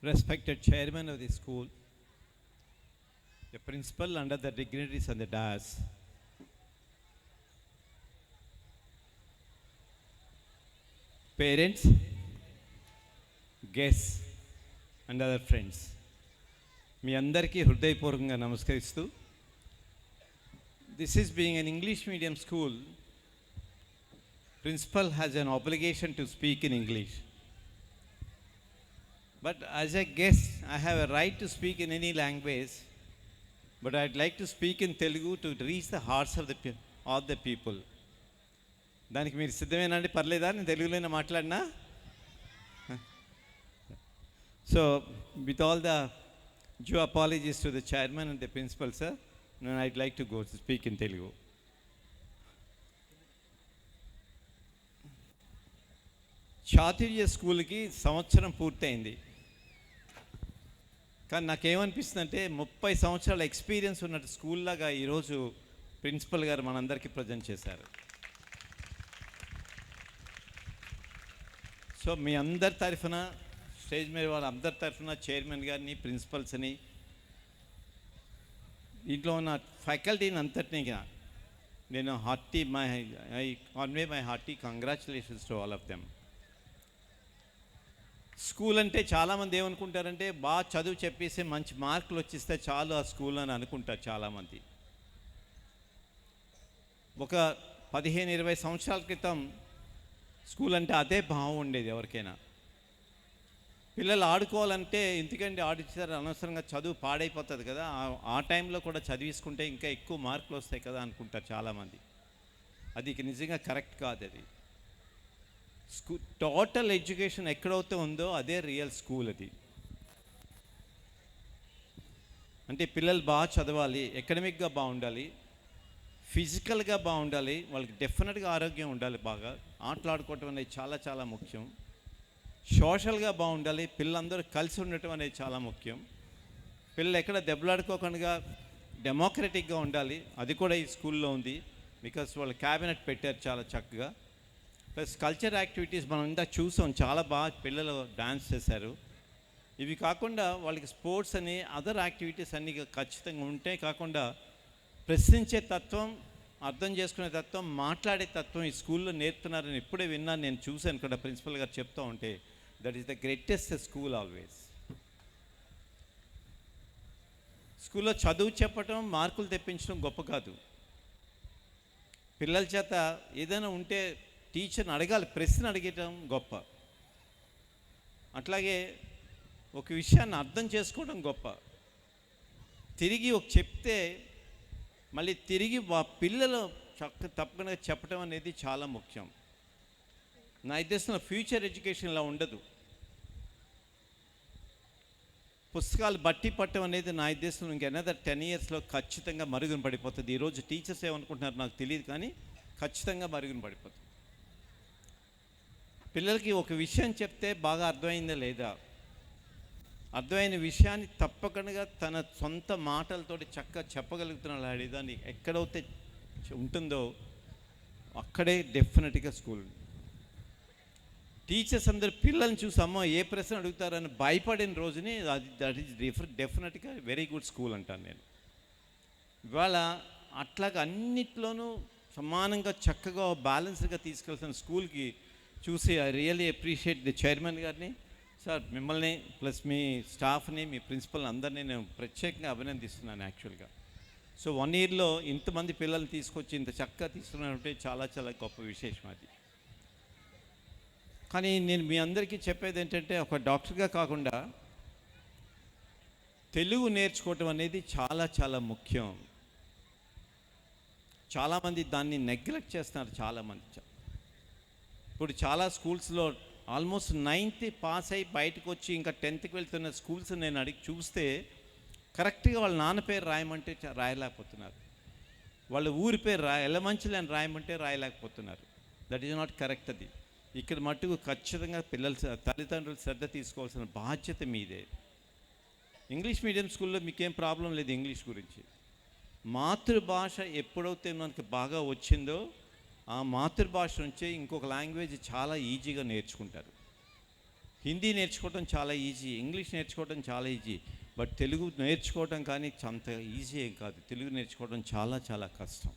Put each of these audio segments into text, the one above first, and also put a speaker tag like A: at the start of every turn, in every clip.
A: respected chairman of the school, the principal under the dignitaries on the dais, parents, guests and other friends, మీ అందరికీ హృదయపూర్వకంగా నమస్కరిస్తూ, this is being an English medium school, principal has an obligation to speak in English. But as a guest, I have a right to speak in any language, but I'd like to speak in Telugu to reach the hearts of the people. దానికి మీరు సిద్ధమేనండి? పర్లేదా నేను తెలుగులోనే మాట్లాడినా? So, with all the due apologies to the chairman and the principal, sir, I'd like to go to speak in Telugu. Chaturya స్కూల్కి సంవత్సరం పూర్తయింది. కానీ నాకేమనిపిస్తుంది అంటే 30 సంవత్సరాల ఎక్స్పీరియన్స్ ఉన్న స్కూల్లాగా ఈరోజు ప్రిన్సిపల్ గారు మనందరికీ ప్రజెంట్ చేశారు. సో మీ అందరి తరఫున, స్టేజ్ మీద వాళ్ళ అందరి తరఫున చైర్మన్ గారిని, ప్రిన్సిపల్స్ని, ఇంట్లో ఉన్న ఫ్యాకల్టీని అంతటినీ నేను I Conway my hearty congratulations to all of them. School అంటే చాలామంది ఏమనుకుంటారంటే బాగా చదువు చెప్పేసి మంచి మార్కులు వచ్చిస్తే చాలు ఆ స్కూల్ అని అనుకుంటారు చాలామంది. ఒక 15-20 సంవత్సరాల క్రితం స్కూల్ అంటే అదే భావం ఉండేది ఎవరికైనా. పిల్లలు ఆడుకోవాలంటే ఎందుకంటే ఆడిస్తారు, అనవసరంగా చదువు పాడైపోతుంది కదా, ఆ టైంలో కూడా చదివించుకుంటే ఇంకా ఎక్కువ మార్కులు వస్తాయి కదా అనుకుంటారు చాలామంది. అది నిజంగా కరెక్ట్ కాదు. అది టోటల్ ఎడ్యుకేషన్ ఎక్కడైతే ఉందో అదే రియల్ స్కూల్. అది అంటే పిల్లలు బాగా చదవాలి, ఎకడమిక్గా బాగుండాలి, ఫిజికల్గా బాగుండాలి, వాళ్ళకి డెఫినెట్గా ఆరోగ్యం ఉండాలి, బాగా ఆటలాడుకోవటం అనేది చాలా చాలా ముఖ్యం, సోషల్గా బాగుండాలి, పిల్లలందరూ కలిసి ఉండటం అనేది చాలా ముఖ్యం, పిల్లలు ఎక్కడ దెబ్బలాడుకోకుండా డెమోక్రటిక్గా ఉండాలి, అది కూడా ఈ స్కూల్లో ఉంది. బికాస్ వాళ్ళు క్యాబినెట్ పెట్టారు చాలా చక్కగా. ప్లస్ కల్చర్ యాక్టివిటీస్ మనం ఇందా చూసాం, చాలా బాగా పిల్లలు డాన్స్ చేశారు. ఇవి కాకుండా వాళ్ళకి స్పోర్ట్స్ అని అదర్ యాక్టివిటీస్ అన్నీ ఖచ్చితంగా ఉంటే కాకుండా ప్రశ్నించే తత్వం, అర్థం చేసుకునే తత్వం, మాట్లాడే తత్వం ఈ స్కూల్లో నేర్పుతున్నారని ఇప్పుడే విన్నాను, నేను చూశాను ఇక్కడ ప్రిన్సిపల్ గారు చెప్తూ ఉంటే. That is the greatest school always. స్కూల్లో చదువు చెప్పటం, మార్కులు తెప్పించడం గొప్ప కాదు. పిల్లల చేత ఏదైనా ఉంటే టీచర్ని అడగాలి, ప్రశ్న అడిగటం గొప్ప. అట్లాగే ఒక విషయాన్ని అర్థం చేసుకోవడం గొప్ప. తిరిగి చెప్తే మళ్ళీ తిరిగి పిల్లలు తప్పకుండా చెప్పడం అనేది చాలా ముఖ్యం. నా ఉద్దేశంలో ఫ్యూచర్ ఎడ్యుకేషన్లా ఉండదు. పుస్తకాలు బట్టి పట్టడం అనేది నా ఉద్దేశంలో ఇంక అనదర్ 10 yearsలో ఖచ్చితంగా మరుగున పడిపోతుంది. ఈరోజు టీచర్స్ ఏమనుకుంటున్నారు నాకు తెలియదు, కానీ ఖచ్చితంగా మరుగున పడిపోతుంది. పిల్లలకి ఒక విషయం చెప్తే బాగా అర్థమైందా లేదా, అర్థమైన విషయాన్ని తప్పకుండా తన సొంత మాటలతోటి చక్కగా చెప్పగలుగుతున్నాడు దాన్ని ఎక్కడైతే ఉంటుందో అక్కడే డెఫినెట్గా స్కూల్. టీచర్స్ అందరు పిల్లల్ని చూసి అమ్మో ఏ ప్రశ్న అడుగుతారని భయపడిన రోజుని దట్ ఈస్ డెఫినెట్గా వెరీ గుడ్ స్కూల్ అంటాను నేను. ఇవాళ అట్లాగా అన్నిట్లోనూ సమానంగా చక్కగా బ్యాలెన్స్డ్గా తీసుకెళ్తున్న స్కూల్కి చూసి I really appreciate the chairman గారిని, సార్ మిమ్మల్ని ప్లస్ మీ స్టాఫ్ని, మీ ప్రిన్సిపల్ అందరినీ నేను ప్రత్యేకంగా అభినందిస్తున్నాను యాక్చువల్గా. సో 1 yearలో ఇంతమంది పిల్లల్ని తీసుకొచ్చి ఇంత చక్కగా తీసుకున్నారంటే చాలా చాలా గొప్ప విశేషం అది. కానీ నేను మీ అందరికీ చెప్పేది ఏంటంటే, ఒక డాక్టర్గా కాకుండా తెలుగు నేర్చుకోవటం అనేది చాలా చాలా ముఖ్యం. చాలామంది దాన్ని నెగ్లెక్ట్ చేస్తున్నారు చాలామంది. ఇప్పుడు చాలా స్కూల్స్లో ఆల్మోస్ట్ 9th పాస్ అయ్యి బయటకు వచ్చి ఇంకా 10th వెళ్తున్న స్కూల్స్ నేను అడిగి చూస్తే కరెక్ట్గా వాళ్ళ నాన్న పేరు రాయమంటే రాయలేకపోతున్నారు, వాళ్ళ ఊరి పేరు ఎలమంచిలి అని రాయమంటే రాయలేకపోతున్నారు. That is not correct. అది ఇక్కడ మట్టుకు ఖచ్చితంగా తల్లిదండ్రులు శ్రద్ధ తీసుకోవాల్సిన బాధ్యత మీదే. ఇంగ్లీష్ మీడియం స్కూల్లో మీకేం ప్రాబ్లం లేదు ఇంగ్లీష్ గురించి. మాతృభాష ఎప్పుడైతే మనకి బాగా వచ్చిందో ఆ మాతృభాష నుంచే ఇంకొక లాంగ్వేజ్ చాలా ఈజీగా నేర్చుకుంటారు. హిందీ నేర్చుకోవడం చాలా ఈజీ, ఇంగ్లీష్ నేర్చుకోవడం చాలా ఈజీ, బట్ తెలుగు నేర్చుకోవడం కానీ అంత ఈజీ ఏం కాదు. తెలుగు నేర్చుకోవడం చాలా చాలా కష్టం.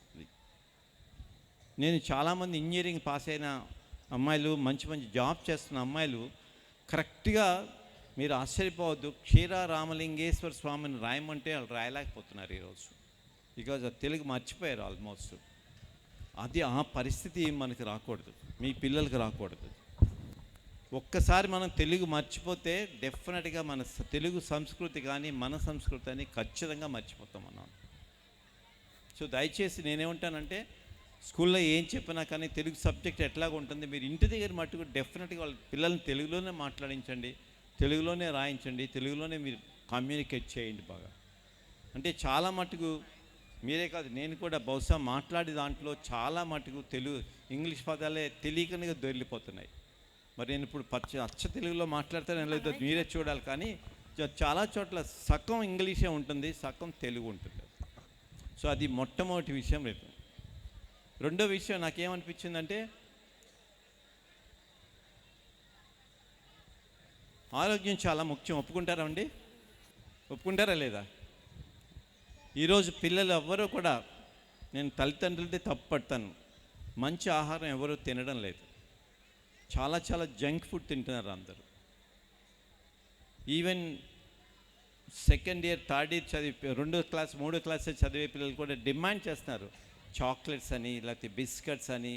A: నేను చాలామంది ఇంజనీరింగ్ పాస్ అయిన అమ్మాయిలు, మంచి మంచి జాబ్ చేస్తున్న అమ్మాయిలు కరెక్ట్గా, మీరు ఆశ్చర్యపోవద్దు, క్షీర రామలింగేశ్వర స్వామిని రాయమంటే వాళ్ళు రాయలేకపోతున్నారు ఈరోజు. బికాజ్ తెలుగు మర్చిపోయారు ఆల్మోస్ట్. అది ఆ పరిస్థితి మనకి రాకూడదు, మీ పిల్లలకి రాకూడదు. ఒక్కసారి మనం తెలుగు మర్చిపోతే డెఫినెట్గా మన తెలుగు సంస్కృతి కానీ మన సంస్కృతి అని ఖచ్చితంగా మర్చిపోతాం మనం. సో దయచేసి నేనేమంటానంటే, స్కూల్లో ఏం చెప్పినా కానీ తెలుగు సబ్జెక్ట్ ఎట్లాగ ఉంటుంది, మీరు ఇంటి దగ్గర మట్టుకు డెఫినెట్గా వాళ్ళ పిల్లల్ని తెలుగులోనే మాట్లాడించండి, తెలుగులోనే రాయించండి, తెలుగులోనే మీరు కమ్యూనికేట్ చేయండి బాగా. అంటే చాలా మటుకు మీరే కాదు, నేను కూడా బహుశా మాట్లాడే దాంట్లో చాలా మటుకు ఇంగ్లీష్ పదాలే తెలియకనే దొరికిపోతున్నాయి. మరి నేను ఇప్పుడు అచ్చ తెలుగులో మాట్లాడతాను లేదో మీరే చూడాలి. కానీ చాలా చోట్ల సగం ఇంగ్లీషే ఉంటుంది, సగం తెలుగు ఉంటుంది. సో అది మొట్టమొదటి విషయం. రేపు రెండో విషయం నాకేమనిపించిందంటే, ఆరోగ్యం చాలా ముఖ్యం. ఒప్పుకుంటారా అండి? ఒప్పుకుంటారా లేదా? ఈరోజు పిల్లలు ఎవ్వరూ కూడా, నేను తల్లిదండ్రులదే తప్పు పడతాను, మంచి ఆహారం ఎవరూ తినడం లేదు. చాలా చాలా జంక్ ఫుడ్ తింటున్నారు అందరూ. Even second year, third year చదివి 2వ క్లాస్ 3వ క్లాస్ చదివే పిల్లలు కూడా డిమాండ్ చేస్తున్నారు చాక్లెట్స్ అని, లేకపోతే బిస్కెట్స్ అని,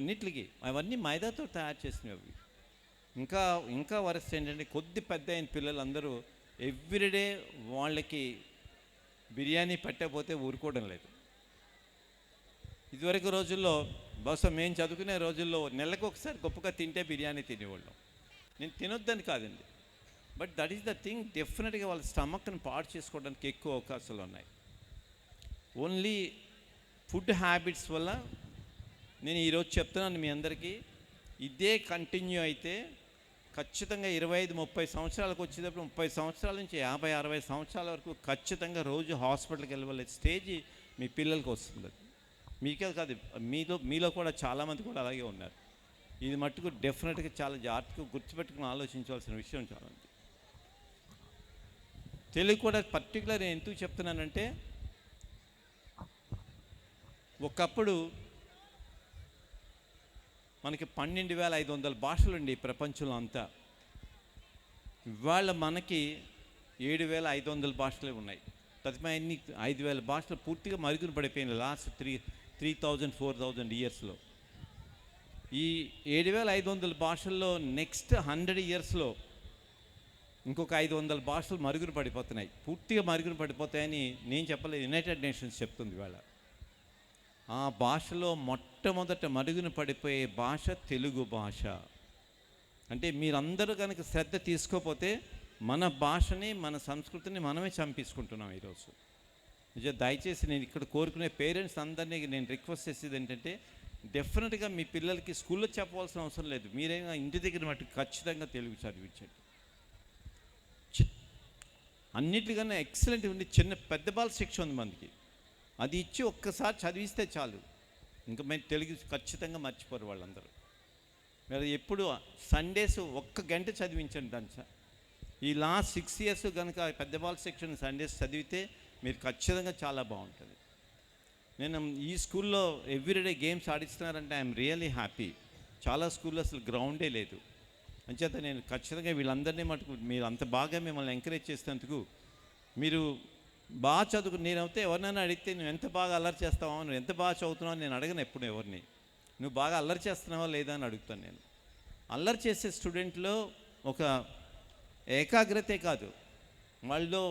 A: అన్నిటికి అవన్నీ మైదాతో తయారు చేసినవి. ఇంకా వరస్ట్ ఏంటంటే, కొద్ది పెద్ద అయిన పిల్లలందరూ ఎవ్రీడే వాళ్ళకి బిర్యానీ పెట్టకపోతే ఊరుకోవడం లేదు. ఇదివరకు రోజుల్లో, బహుశా మేము చదువుకునే రోజుల్లో నెలకు ఒకసారి గొప్పగా తింటే బిర్యానీ తినేవాళ్ళం. నేను తినొద్దని కాదండి, but that is the thing. డెఫినెట్గా వాళ్ళ స్టమక్ని పాడు చేసుకోవడానికి ఎక్కువ అవకాశాలు ఉన్నాయి. ఓన్లీ ఫుడ్ హ్యాబిట్స్ వల్ల. నేను ఈరోజు చెప్తున్నాను మీ అందరికీ, ఇదే కంటిన్యూ అయితే ఖచ్చితంగా 25-30 సంవత్సరాలకు వచ్చేటప్పుడు, 30 సంవత్సరాల నుంచి 50-60 సంవత్సరాల వరకు ఖచ్చితంగా రోజు హాస్పిటల్కి వెళ్ళే స్టేజ్ మీ పిల్లలకి వస్తుంది. మీకే కాదు, మీలో కూడా చాలామంది కూడా అలాగే ఉన్నారు. ఇది మట్టుకు డెఫినెట్గా చాలా జాగ్రత్తగా గుర్తుపెట్టుకుని ఆలోచించవలసిన విషయం చాలా ఉంది. తెలుగు కూడా పర్టికులర్ నేను ఎందుకు చెప్తున్నానంటే, ఒకప్పుడు మనకి 12,500 భాషలు ఉండి ప్రపంచంలో అంతా. ఇవాళ మనకి 7,500 భాషలే ఉన్నాయి. తదిమీ 5,000 భాషలు పూర్తిగా మరుగున పడిపోయినాయి లాస్ట్ 3,000-4,000 ఇయర్స్లో. ఈ 7,500 భాషల్లో నెక్స్ట్ 100 ఇయర్స్లో ఇంకొక 500 భాషలు మరుగున పడిపోతున్నాయి, పూర్తిగా మరుగున పడిపోతాయని నేను చెప్పలేదు, యునైటెడ్ నేషన్స్ చెప్తుంది ఇవాళ. ఆ భాషలో మొట్టమొదట మరుగున పడిపోయే భాష తెలుగు భాష. అంటే మీరందరూ కనుక శ్రద్ధ తీసుకోకపోతే మన భాషని, మన సంస్కృతిని మనమే చంపేసుకుంటున్నాం ఈరోజు. దయచేసి నేను ఇక్కడ కోరుకునే పేరెంట్స్ అందరినీ నేను రిక్వెస్ట్ చేసేది ఏంటంటే, డెఫినెట్గా మీ పిల్లలకి స్కూల్లో చెప్పవలసిన అవసరం లేదు, మీరేమో ఇంటి దగ్గర మటుకు ఖచ్చితంగా తెలుగు చదివించండి. అన్నిటికన్నా ఎక్సలెంట్ ఉంది పెద్ద బాల శిక్ష ఉంది మనకి, అది ఇచ్చి ఒక్కసారి చదివిస్తే చాలు, ఇంకా మేము తెలుగు ఖచ్చితంగా మర్చిపోరు వాళ్ళందరూ. మీరు ఎప్పుడు సండేస్ 1 గంట చదివించండి దాన్ని. ఈ లాస్ట్ 6 ఇయర్స్ కనుక పెద్ద బాల సెక్షన్ సండేస్ చదివితే మీరు ఖచ్చితంగా చాలా బాగుంటుంది. నేను ఈ స్కూల్లో ఎవ్రీడే గేమ్స్ ఆడిస్తున్నారంటే ఐఎమ్ రియల్లీ హ్యాపీ. చాలా స్కూల్లో అసలు గ్రౌండే లేదు. అంచేత నేను ఖచ్చితంగా వీళ్ళందరినీ మటుకు, మీరు అంత బాగా మిమ్మల్ని ఎంకరేజ్ చేసినందుకు, మీరు బాగా చదువుకు, నేనైతే ఎవరినైనా అడిగితే నువ్వు ఎంత బాగా అల్లరి చేస్తావో, నువ్వు ఎంత బాగా చదువుతున్నావు నేను అడగను ఎప్పుడు ఎవరిని, నువ్వు బాగా అల్లరి చేస్తున్నావా లేదా అని అడుగుతాను నేను. అల్లరి చేసే స్టూడెంట్లో ఒక ఏకాగ్రతే కాదు, వాళ్ళలో